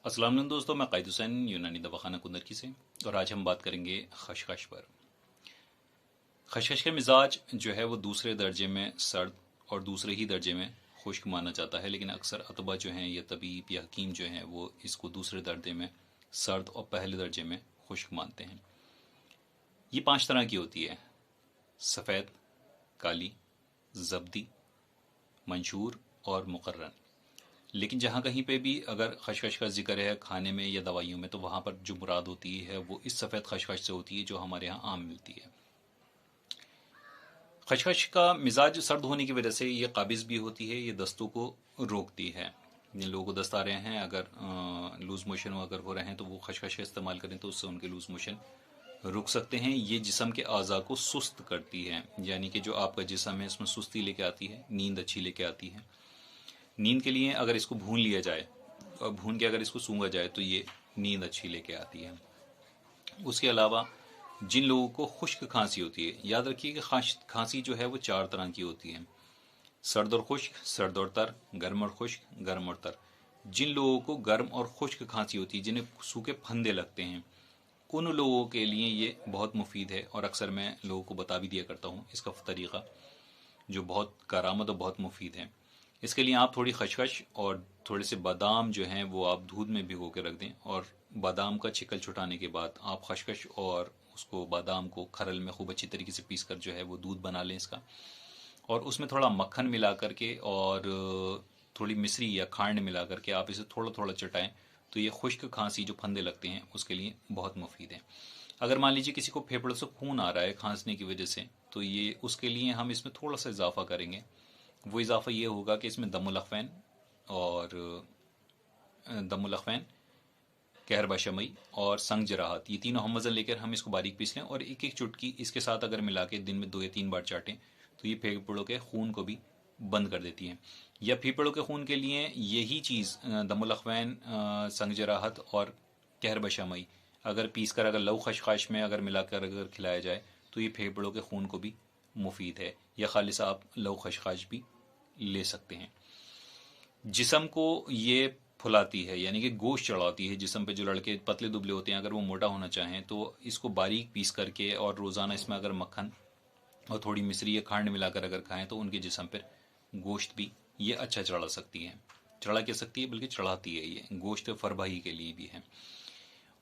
अस्सलाम वालेकुम दोस्तों, मैं कायद हुसैन यूनानी दवाखाना कुंदरकी से। और आज हम बात करेंगे खशखश पर। खशखश का मिजाज जो है वो दूसरे दर्जे में सर्द और दूसरे ही दर्जे में खुश्क माना जाता है, लेकिन अक्सर अतबा जो हैं या तबीब या हकीम जो हैं वो इसको दूसरे दर्जे में सर्द और पहले दर्जे में खुश्क मानते हैं। ये 5 तरह की होती है: सफ़ेद, काली, जब्दी, मंशूर और मुकर्रन। लेकिन जहाँ कहीं पे भी अगर खशखश का जिक्र है खाने में या दवाइयों में, तो वहाँ पर जो मुराद होती है वो इस सफ़ेद खशखश से होती है जो हमारे यहाँ आम मिलती है। खशखश का मिजाज सर्द होने की वजह से ये काबिज़ भी होती है, ये दस्तों को रोकती है। जिन लोगों को दस्त आ रहे हैं, अगर लूज़ मोशन अगर हो रहे हैं, तो वो खशखश का इस्तेमाल करें तो उससे उनके लूज़ मोशन रुक सकते हैं। ये जिस्म के अज़ा को सुस्त करती है, यानी कि जो आपका जिस्म है इसमें सुस्ती लेके आती है, नींद अच्छी लेके आती है। नींद के लिए अगर इसको भून लिया जाए और भून के अगर इसको सूंघा जाए तो ये नींद अच्छी लेके आती है। उसके अलावा जिन लोगों को खुश्क खांसी होती है, याद रखिए कि खांसी जो है वो 4 तरह की होती है: सर्द और खुश्क, सर्द और तर, गर्म और खुश्क, गर्म और तर। जिन लोगों को गर्म और खुश्क खांसी होती है, जिन्हें सूखे फंदे लगते हैं, उन लोगों के लिए ये बहुत मुफीद है। और अक्सर मैं लोगों को बता भी दिया करता हूँ इसका तरीक़ा, जो बहुत कारामद और बहुत मुफीद है। इसके लिए आप थोड़ी खशखश और थोड़े से बादाम जो हैं वो आप दूध में भिगो के रख दें, और बादाम का छिकल छुटाने के बाद आप खशखश और उसको बादाम को खरल में खूब अच्छी तरीके से पीस कर जो है वो दूध बना लें इसका, और उसमें थोड़ा मक्खन मिला करके और थोड़ी मिश्री या खांड मिला करके आप इसे थोड़ा थोड़ा चटाएं, तो ये खुश्क खांसी जो फंदे लगते हैं उसके लिए बहुत मुफीद है। अगर मान लीजिए किसी को फेफड़ों से खून आ रहा है खांसने की वजह से, तो ये उसके लिए हम इसमें थोड़ा सा इजाफा करेंगे। वो इजाफा ये होगा कि इसमें दमुल और दमुल कहरबा शमई और संग जराहत, ये तीनों हम वज़न लेकर हम इसको बारीक पीस लें और एक एक चुटकी इसके साथ अगर मिला के दिन में 2 या 3 बार चाटें, तो ये फेफड़ों के खून को भी बंद कर देती है। या फेफड़ों के खून के लिए यही चीज़ दमुल संग जराहत और कहरबा शमई अगर पीस कर अगर लव खशखाश में अगर मिलाकर अगर खिलाया जाए, तो ये फेफड़ों के खून को भी मुफीद है। या खालिस आप लव खशखाश भी ले सकते हैं। जिस्म को ये फुलाती है, यानी कि गोश्त चढ़ाती है जिस्म पे। जो लड़के पतले दुबले होते हैं, अगर वो मोटा होना चाहें तो इसको बारीक पीस करके और रोज़ाना इसमें अगर मक्खन और थोड़ी मिश्री या खांड मिलाकर अगर खाएं, तो उनके जिस्म पर गोश्त भी ये अच्छा चढ़ा सकती है। चढ़ा कह सकती है, बल्कि चढ़ाती है। ये गोश्त फरबाही के लिए भी है।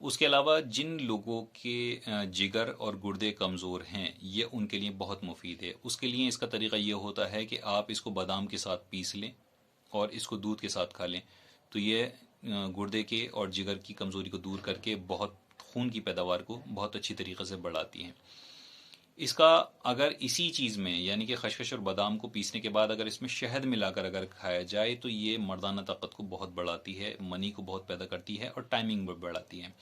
उसके अलावा जिन लोगों के जिगर और गुर्दे कमज़ोर हैं, ये उनके लिए बहुत मुफीद है। उसके लिए इसका तरीका ये होता है कि आप इसको बादाम के साथ पीस लें और इसको दूध के साथ खा लें, तो ये गुर्दे के और जिगर की कमज़ोरी को दूर करके बहुत खून की पैदावार को बहुत अच्छी तरीके से बढ़ाती है। इसका अगर इसी चीज़ में, यानी कि खशखश और बादाम को पीसने के बाद अगर इसमें शहद मिलाकर अगर खाया जाए, तो ये मर्दाना ताकत को बहुत बढ़ाती है, मनी को बहुत पैदा करती है और टाइमिंग भी बढ़ाती है।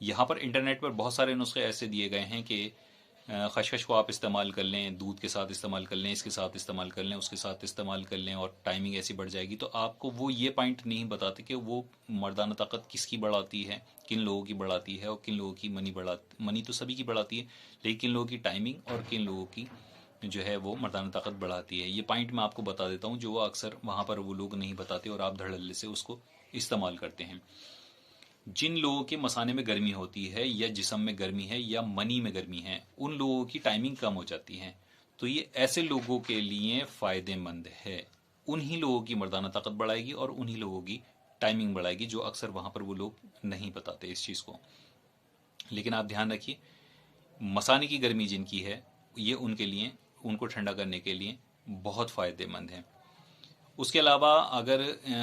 यहाँ पर इंटरनेट पर बहुत सारे नुस्खे ऐसे दिए गए हैं कि खशखश को आप इस्तेमाल कर लें, दूध के साथ इस्तेमाल कर लें, इसके साथ इस्तेमाल कर लें, उसके साथ इस्तेमाल कर लें, और टाइमिंग ऐसी बढ़ जाएगी। तो आपको वो ये पॉइंट नहीं बताते कि वो मर्दाना ताकत किसकी बढ़ाती है, किन लोगों की बढ़ाती है, और किन लोगों की मनी तो सभी की बढ़ाती है, लेकिन किन लोगों की टाइमिंग और किन लोगों की जो है वो मर्दाना ताकत बढ़ाती है। ये पॉइंट मैं आपको बता देता हूँ, जो वो अक्सर वहाँ पर वो लोग नहीं बताते और आप धड़ल्ले से उसको इस्तेमाल करते हैं। जिन लोगों के मसाने में गर्मी होती है, या जिस्म में गर्मी है, या मनी में गर्मी है, उन लोगों की टाइमिंग कम हो जाती है, तो ये ऐसे लोगों के लिए फ़ायदेमंद है। उन्हीं लोगों की मर्दाना ताकत बढ़ाएगी और उन्हीं लोगों की टाइमिंग बढ़ाएगी, जो अक्सर वहाँ पर वो लोग नहीं बताते इस चीज़ को। लेकिन आप ध्यान रखिए, मसाने की गर्मी जिनकी है, ये उनके लिए, उनको ठंडा करने के लिए बहुत फ़ायदेमंद है। उसके अलावा अगर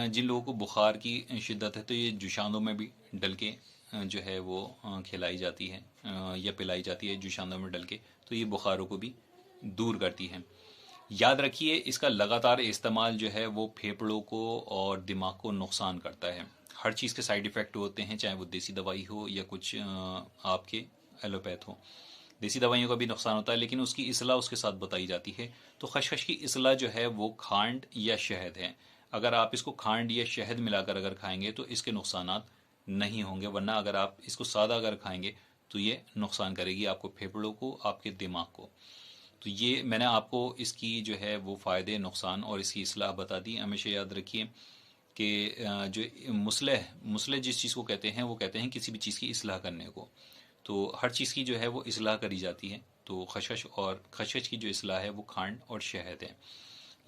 जिन लोगों को बुखार की शिद्दत है, तो ये जुशानों में भी डल के जो है वो खिलाई जाती है या पिलाई जाती है जुशानों में डल के, तो ये बुखारों को भी दूर करती है। याद रखिए, इसका लगातार इस्तेमाल जो है वो फेफड़ों को और दिमाग को नुकसान करता है। हर चीज़ के साइड इफ़ेक्ट होते हैं, चाहे वो देसी दवाई हो या कुछ आपके एलोपैथ हो। देसी दवाइयों का भी नुकसान होता है, लेकिन उसकी इसलाह उसके साथ बताई जाती है। तो खशखश की इसलाह जो है वो खांड या शहद है। अगर आप इसको खांड या शहद मिलाकर अगर खाएंगे तो इसके नुकसानात नहीं होंगे, वरना अगर आप इसको सादा अगर खाएंगे तो ये नुकसान करेगी आपको, फेफड़ों को, आपके दिमाग को। तो ये मैंने आपको इसकी जो है वो फ़ायदे, नुकसान और इसकी इसलाह बता दी। हमेशा याद रखिए, कि जो मुसलह जिस चीज़ को कहते हैं वो कहते हैं किसी भी चीज़ की इस्लाह करने को। तो हर चीज़ की जो है वो इस्लाह करी जाती है। तो खशखश की जो इस्लाह है वो खांड और शहद है।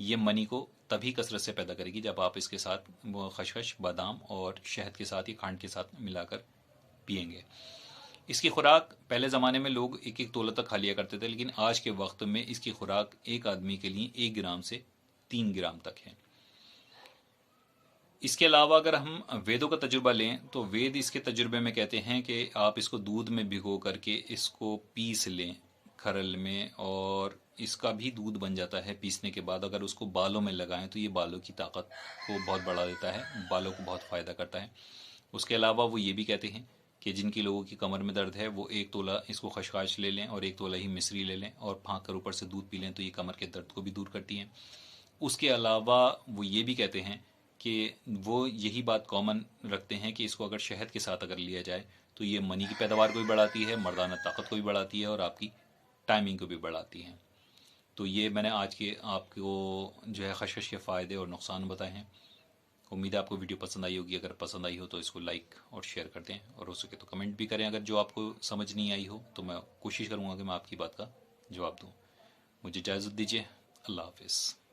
ये मनी को तभी कसरत से पैदा करेगी जब आप इसके साथ वो खशखश, बादाम और शहद के साथ या खांड के साथ मिलाकर पिएंगे। इसकी खुराक पहले ज़माने में लोग एक एक तोला तक खा लिया करते थे, लेकिन आज के वक्त में इसकी खुराक एक आदमी के लिए 1 ग्राम से 3 ग्राम तक है। इसके अलावा अगर हम वेदों का तजुर्बा लें तो वेद इसके तजुर्बे में कहते हैं कि आप इसको दूध में भिगो करके इसको पीस लें खरल में, और इसका भी दूध बन जाता है पीसने के बाद। अगर उसको बालों में लगाएं तो ये बालों की ताकत को बहुत बढ़ा देता है, बालों को बहुत फ़ायदा करता है। उसके अलावा वो ये भी कहते हैं कि जिनकी लोगों की कमर में दर्द है वो 1 तोला इसको खशखाश ले लें और 1 तोला ही मिश्री ले लें और फाँक कर ऊपर से दूध पी लें, तो ये कमर के दर्द को भी दूर करती हैं। उसके अलावा वो ये भी कहते हैं कि वो यही बात कॉमन रखते हैं कि इसको अगर शहद के साथ अगर लिया जाए तो ये मनी की पैदावार को भी बढ़ाती है, मर्दाना ताकत को भी बढ़ाती है और आपकी टाइमिंग को भी बढ़ाती है। तो ये मैंने आज के आपको जो है खशखश के फ़ायदे और नुकसान बताए हैं। उम्मीद है आपको वीडियो पसंद आई होगी। अगर पसंद आई हो तो इसको लाइक और शेयर कर दें, और हो सके तो कमेंट भी करें। अगर जो आपको समझ नहीं आई हो तो मैं कोशिश करूँगा कि मैं आपकी बात का जवाब दूँ। मुझे इजाज़त दीजिए। अल्लाह हाफिज़।